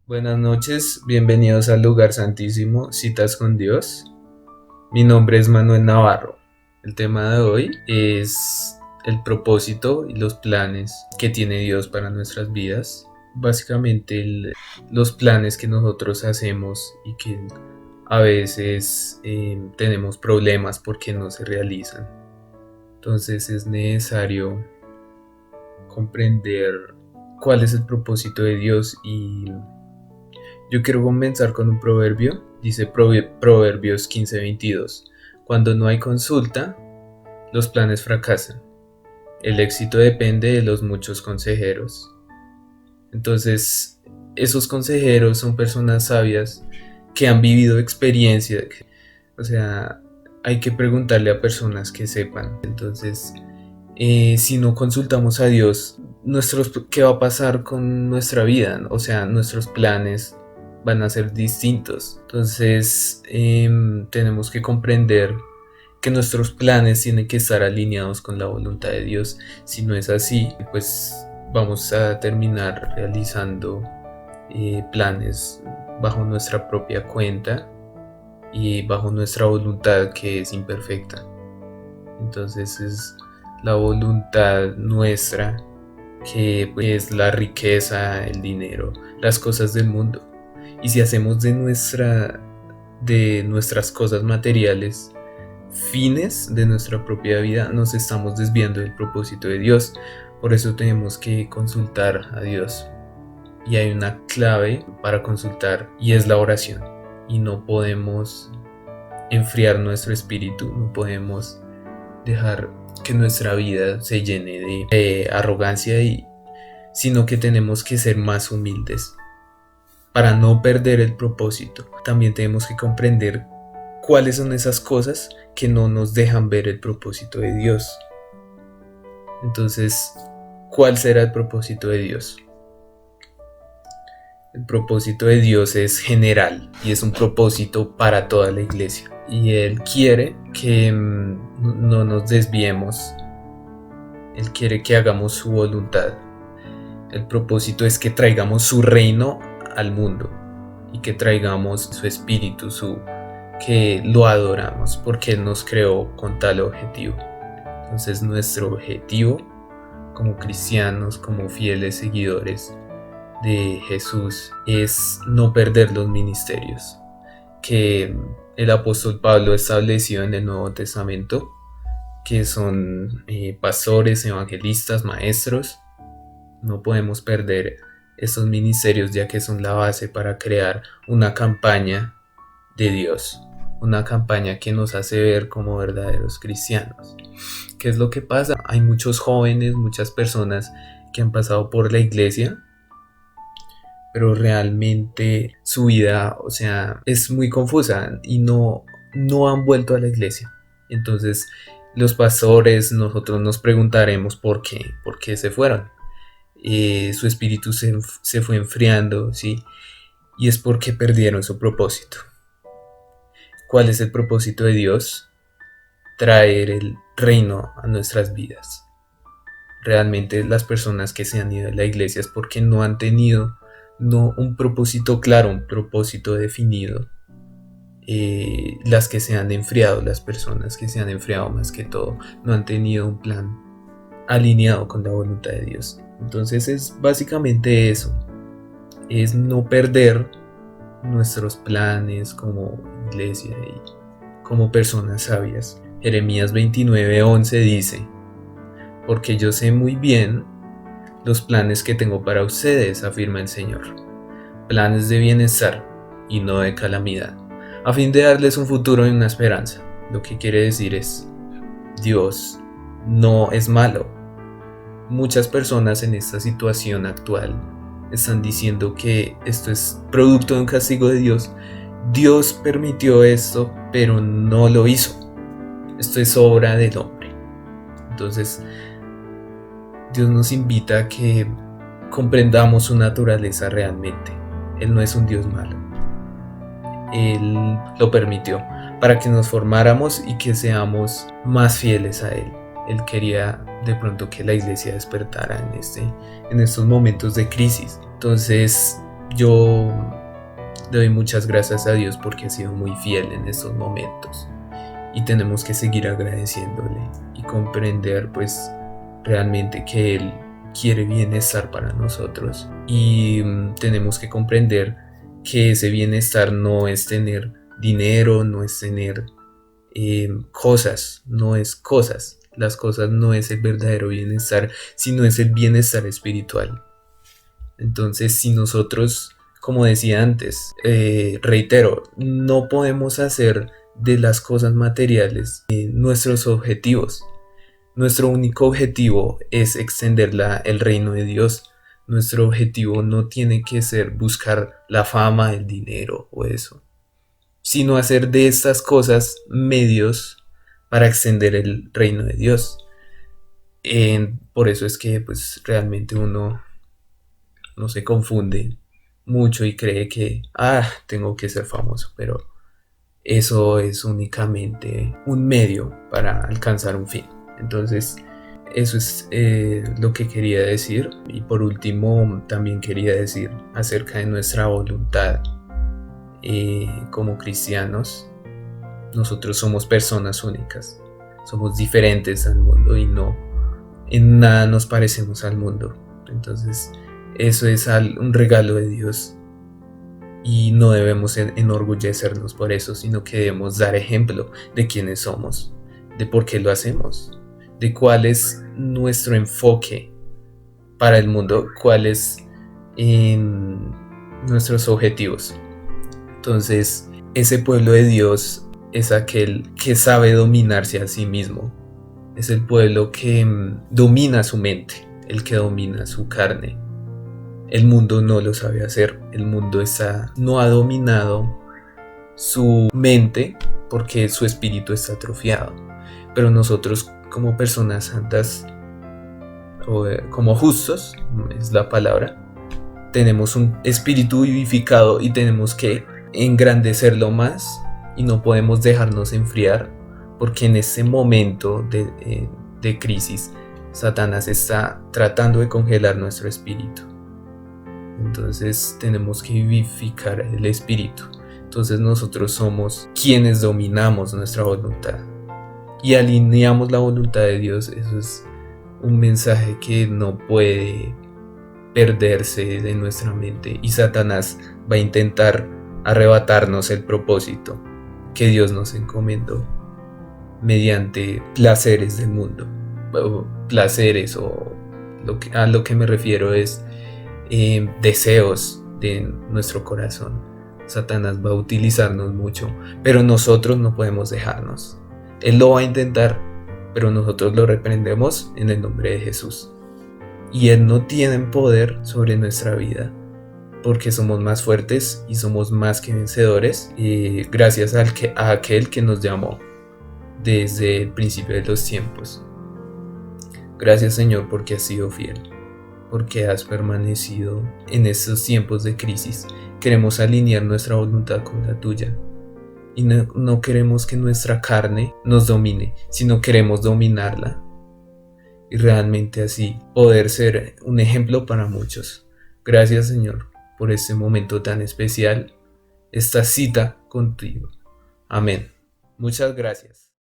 Buenas noches, bienvenidos al lugar santísimo, citas con Dios. Mi nombre es Manuel Navarro. El tema de hoy es el propósito y los planes que tiene Dios para nuestras vidas. Básicamente los planes que nosotros hacemos y que a veces tenemos problemas porque no se realizan. Entonces es necesario comprender cuál es el propósito de Dios y yo quiero comenzar con un proverbio. Dice Proverbios 15:22. Cuando no hay consulta, los planes fracasan. El éxito depende de los muchos consejeros. Entonces, esos consejeros son personas sabias que han vivido experiencia. O sea, hay que preguntarle a personas que sepan. Entonces, si no consultamos a Dios, ¿qué va a pasar con nuestra vida? O sea, nuestros planes van a ser distintos. Entonces, tenemos que comprender que nuestros planes tienen que estar alineados con la voluntad de Dios. Si no es así, pues vamos a terminar realizando planes bajo nuestra propia cuenta y bajo nuestra voluntad que es imperfecta. Entonces es la voluntad nuestra que pues, es la riqueza, el dinero, las cosas del mundo. Y si hacemos de nuestras cosas materiales fines de nuestra propia vida, nos estamos desviando del propósito de Dios. Por eso tenemos que consultar a Dios. Y hay una clave para consultar y es la oración. Y no podemos enfriar nuestro espíritu, no podemos dejar que nuestra vida se llene de arrogancia, sino que tenemos que ser más humildes para no perder el propósito. También tenemos que comprender cuáles son esas cosas que no nos dejan ver el propósito de Dios. Entonces, ¿cuál será el propósito de Dios? El propósito de Dios es general y es un propósito para toda la iglesia. Y Él quiere que no nos desviemos. Él quiere que hagamos su voluntad. El propósito es que traigamos su reino al mundo y que traigamos su espíritu, que lo adoramos porque Él nos creó con tal objetivo. Entonces nuestro objetivo como cristianos, como fieles seguidores de Jesús, es no perder los ministerios que el apóstol Pablo estableció en el Nuevo Testamento, que son pastores, evangelistas, maestros. No podemos perder estos ministerios ya que son la base para crear una campaña de Dios, una campaña que nos hace ver como verdaderos cristianos. ¿Qué es lo que pasa? Hay muchos jóvenes, muchas personas que han pasado por la iglesia, pero realmente su vida, o sea, es muy confusa y no han vuelto a la iglesia. Entonces, los pastores, nosotros nos preguntaremos por qué se fueron. Su espíritu se fue enfriando, ¿sí? Y es porque perdieron su propósito. ¿Cuál es el propósito de Dios? Traer el reino a nuestras vidas. Realmente las personas que se han ido de la iglesia es porque no han tenido un propósito claro, un propósito definido. Las que se han enfriado, las personas que se han enfriado más que todo, no han tenido un plan alineado con la voluntad de Dios. Entonces es básicamente eso, es no perder nuestros planes como iglesia y como personas sabias. Jeremías 29:11 dice: porque yo sé muy bien los planes que tengo para ustedes, afirma el Señor, planes de bienestar y no de calamidad, a fin de darles un futuro y una esperanza. Lo que quiere decir es, Dios no es malo. Muchas personas en esta situación actual están diciendo que esto es producto de un castigo de Dios. Dios permitió esto, pero no lo hizo. Esto es obra del hombre. Entonces, Dios nos invita a que comprendamos su naturaleza realmente. Él no es un Dios malo. Él lo permitió para que nos formáramos y que seamos más fieles a Él. Él quería de pronto que la iglesia despertara en estos momentos de crisis. Entonces, yo le doy muchas gracias a Dios porque ha sido muy fiel en estos momentos y tenemos que seguir agradeciéndole y comprender pues realmente que Él quiere bienestar para nosotros y tenemos que comprender que ese bienestar no es tener dinero, no es tener cosas, no es cosas. Las cosas no es el verdadero bienestar, sino es el bienestar espiritual. Entonces, si nosotros, como decía antes, reitero, no podemos hacer de las cosas materiales nuestros objetivos. Nuestro único objetivo es extender el reino de Dios. Nuestro objetivo no tiene que ser buscar la fama, el dinero o eso, sino hacer de estas cosas medios para extender el reino de Dios. Por eso es que pues realmente uno no se confunde mucho y cree que tengo que ser famoso, pero eso es únicamente un medio para alcanzar un fin. Entonces eso es lo que quería decir. Y por último también quería decir acerca de nuestra voluntad. Como cristianos nosotros somos personas únicas, somos diferentes al mundo y no en nada nos parecemos al mundo. Entonces eso es un regalo de Dios y no debemos enorgullecernos por eso, sino que debemos dar ejemplo de quiénes somos, de por qué lo hacemos, de cuál es nuestro enfoque para el mundo, cuáles nuestros objetivos. Entonces, ese pueblo de Dios es aquel que sabe dominarse a sí mismo. Es el pueblo que domina su mente, el que domina su carne. El mundo no lo sabe hacer. El mundo no ha dominado su mente porque su espíritu está atrofiado. Pero nosotros como personas santas, o como justos, es la palabra, tenemos un espíritu vivificado y tenemos que engrandecerlo más y no podemos dejarnos enfriar, porque en ese momento de crisis Satanás está tratando de congelar nuestro espíritu. Entonces tenemos que vivificar el espíritu. Entonces nosotros somos quienes dominamos nuestra voluntad y alineamos la voluntad de Dios. Eso es un mensaje que no puede perderse de nuestra mente, y Satanás va a intentar arrebatarnos el propósito que Dios nos encomendó mediante placeres del mundo. Placeres, o a lo que me refiero es deseos de nuestro corazón. Satanás va a utilizarnos mucho, pero nosotros no podemos dejarnos. Él lo va a intentar, pero nosotros lo reprendemos en el nombre de Jesús. Y Él no tiene poder sobre nuestra vida, porque somos más fuertes y somos más que vencedores, gracias a aquel que nos llamó desde el principio de los tiempos. Gracias, Señor, porque has sido fiel, porque has permanecido en estos tiempos de crisis. Queremos alinear nuestra voluntad con la tuya y no queremos que nuestra carne nos domine, sino queremos dominarla y realmente así poder ser un ejemplo para muchos. Gracias, Señor, por este momento tan especial, esta cita contigo. Amén. Muchas gracias.